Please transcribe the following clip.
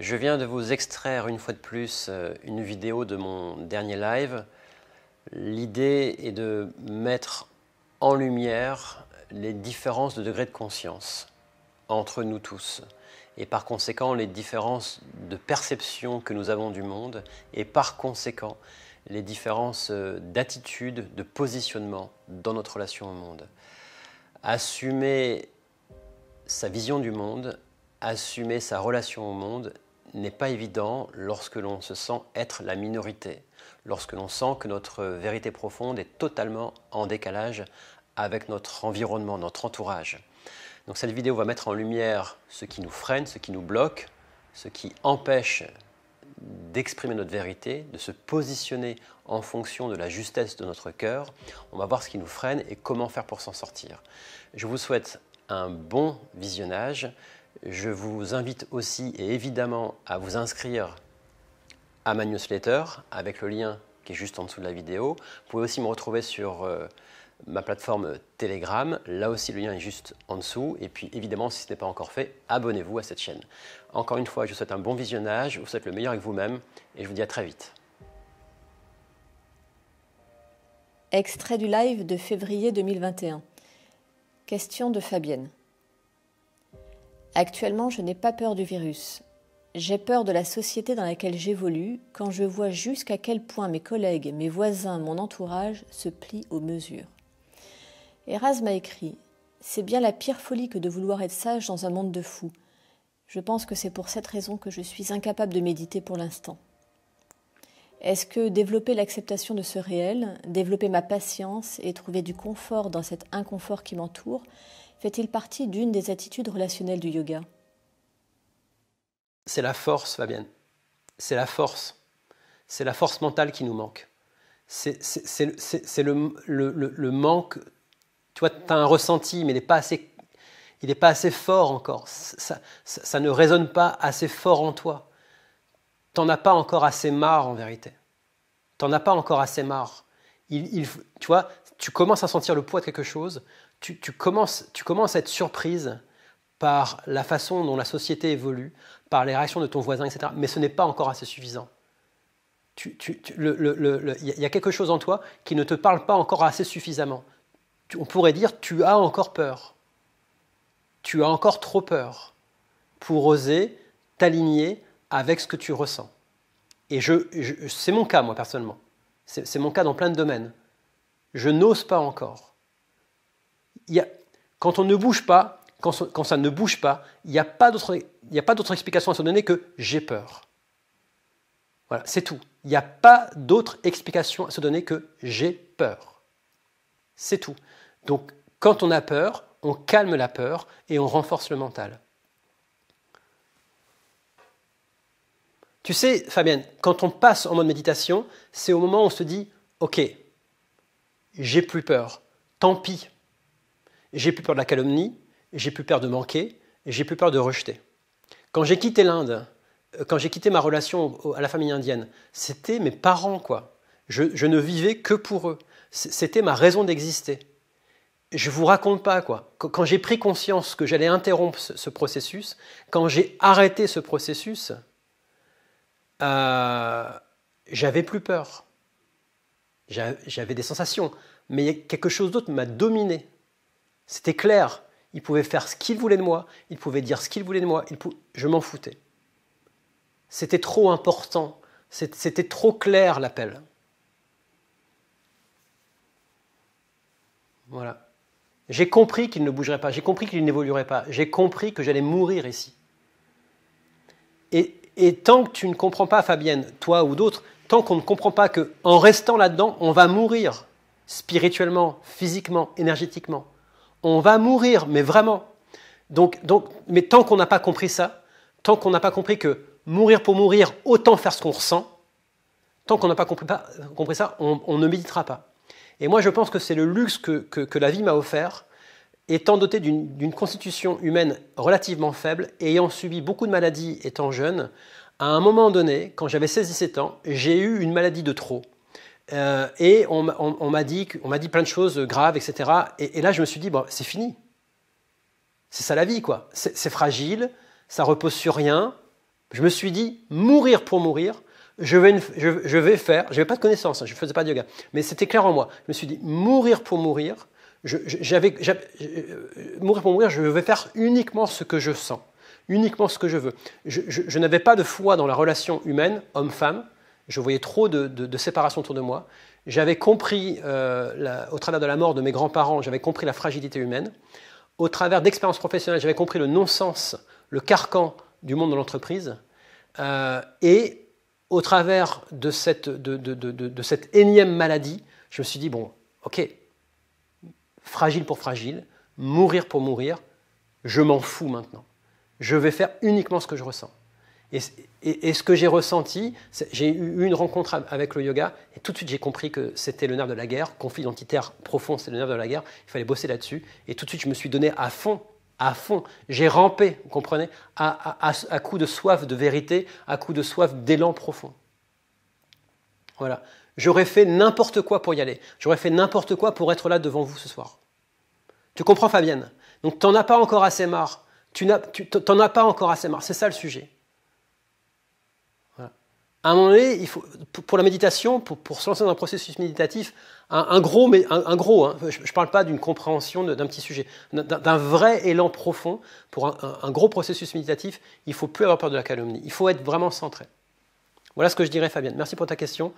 Je viens de vous extraire une fois de plus une vidéo de mon dernier live. L'idée est de mettre en lumière les différences de degré de conscience entre nous tous et par conséquent les différences de perception que nous avons du monde et par conséquent les différences d'attitude, de positionnement dans notre relation au monde. Assumer sa vision du monde, assumer sa relation au monde n'est pas évident lorsque l'on se sent être la minorité, lorsque l'on sent que notre vérité profonde est totalement en décalage avec notre environnement, notre entourage. Donc cette vidéo va mettre en lumière ce qui nous freine, ce qui nous bloque, ce qui empêche d'exprimer notre vérité, de se positionner en fonction de la justesse de notre cœur. On va voir ce qui nous freine et comment faire pour s'en sortir. Je vous souhaite un bon visionnage. Je vous invite aussi et évidemment à vous inscrire à ma newsletter avec le lien qui est juste en dessous de la vidéo. Vous pouvez aussi me retrouver sur ma plateforme Telegram. Là aussi, le lien est juste en dessous. Et puis évidemment, si ce n'est pas encore fait, abonnez-vous à cette chaîne. Encore une fois, je vous souhaite un bon visionnage. Je vous souhaite le meilleur avec vous-même et je vous dis à très vite. Extrait du live de février 2021. Question de Fabienne. Actuellement, je n'ai pas peur du virus. J'ai peur de la société dans laquelle j'évolue quand je vois jusqu'à quel point mes collègues, mes voisins, mon entourage se plient aux mesures. Erasme a écrit « C'est bien la pire folie que de vouloir être sage dans un monde de fous. Je pense que c'est pour cette raison que je suis incapable de méditer pour l'instant. » Est-ce que développer l'acceptation de ce réel, développer ma patience et trouver du confort dans cet inconfort qui m'entoure, fait-il partie d'une des attitudes relationnelles du yoga? C'est la force, Fabienne. C'est la force. C'est la force mentale qui nous manque. C'est le manque. Tu vois, tu as un ressenti, mais il n'est pas assez fort encore. Ça ne résonne pas assez fort en toi. Tu n'en as pas encore assez marre, en vérité. Tu n'en as pas encore assez marre. Tu vois, tu commences à sentir le poids de quelque chose. Tu commences à être surprise par la façon dont la société évolue, par les réactions de ton voisin, etc. Mais ce n'est pas encore assez suffisant. Il y a quelque chose en toi qui ne te parle pas encore assez suffisamment. On pourrait dire tu as encore peur. Tu as encore trop peur pour oser t'aligner avec ce que tu ressens. Et c'est mon cas, moi, personnellement. C'est mon cas dans plein de domaines. Je n'ose pas encore. Quand on ne bouge pas, quand ça ne bouge pas, il n'y a pas d'autre explication à se donner que j'ai peur. Voilà, c'est tout. Il n'y a pas d'autre explication à se donner que j'ai peur. C'est tout. Donc, quand on a peur, on calme la peur et on renforce le mental. Tu sais, Fabienne, quand on passe en mode méditation, c'est au moment où on se dit « Ok, j'ai plus peur, tant pis. J'ai plus peur de la calomnie, j'ai plus peur de manquer, j'ai plus peur de rejeter. » Quand j'ai quitté l'Inde, quand j'ai quitté ma relation à la famille indienne, c'était mes parents, quoi. Je ne vivais que pour eux. C'était ma raison d'exister. Je ne vous raconte pas, quoi. Quand j'ai pris conscience que j'allais interrompre ce processus, quand j'ai arrêté ce processus, j'avais plus peur. J'avais des sensations, mais quelque chose d'autre m'a dominé. C'était clair. Il pouvait faire ce qu'il voulait de moi, il pouvait dire ce qu'il voulait de moi, je m'en foutais. C'était trop important, c'était trop clair l'appel. Voilà. J'ai compris qu'il ne bougerait pas, j'ai compris qu'il n'évoluerait pas, j'ai compris que j'allais mourir ici. Et tant que tu ne comprends pas, Fabienne, toi ou d'autres, tant qu'on ne comprend pas qu'en restant là-dedans, on va mourir spirituellement, physiquement, énergétiquement. On va mourir, mais vraiment. Mais tant qu'on n'a pas compris ça, tant qu'on n'a pas compris que mourir pour mourir, autant faire ce qu'on ressent, tant qu'on n'a pas compris ça, on ne méditera pas. Et moi, je pense que c'est le luxe que la vie m'a offert, étant doté d'une constitution humaine relativement faible, ayant subi beaucoup de maladies étant jeune. À un moment donné, quand j'avais 16-17 ans, j'ai eu une maladie de trop. Et on m'a dit plein de choses graves, etc. Et là, je me suis dit, bon, c'est fini. C'est ça la vie, quoi. C'est fragile, ça repose sur rien. Je me suis dit, mourir pour mourir, je vais faire, je n'avais pas de connaissances, je ne faisais pas de yoga, mais c'était clair en moi. Je me suis dit, mourir pour mourir, mourir pour mourir, je vais faire uniquement ce que je sens, uniquement ce que je veux. Je n'avais pas de foi dans la relation humaine, homme-femme, je voyais trop de séparation autour de moi. J'avais compris, au travers de la mort de mes grands-parents, j'avais compris la fragilité humaine. Au travers d'expériences professionnelles, j'avais compris le non-sens, le carcan du monde de l'entreprise. Et au travers de cette énième maladie, je me suis dit, bon, ok, fragile pour fragile, mourir pour mourir, je m'en fous maintenant. Je vais faire uniquement ce que je ressens. Et ce que j'ai ressenti, j'ai eu une rencontre avec le yoga, et tout de suite j'ai compris que c'était le nerf de la guerre, conflit identitaire profond, c'est le nerf de la guerre, il fallait bosser là-dessus, et tout de suite je me suis donné à fond, j'ai rampé, vous comprenez, à coup de soif de vérité, à coup de soif d'élan profond. Voilà. J'aurais fait n'importe quoi pour y aller. J'aurais fait n'importe quoi pour être là devant vous ce soir. Tu comprends, Fabienne? Donc, tu n'en as pas encore assez marre. Tu n'en as pas encore assez marre. C'est ça le sujet. Voilà. À un moment donné, il faut, pour la méditation, pour se lancer dans un processus méditatif, un gros, je ne parle pas d'une compréhension d'un petit sujet, d'un vrai élan profond, pour un gros processus méditatif, il ne faut plus avoir peur de la calomnie. Il faut être vraiment centré. Voilà ce que je dirais, Fabienne. Merci pour ta question.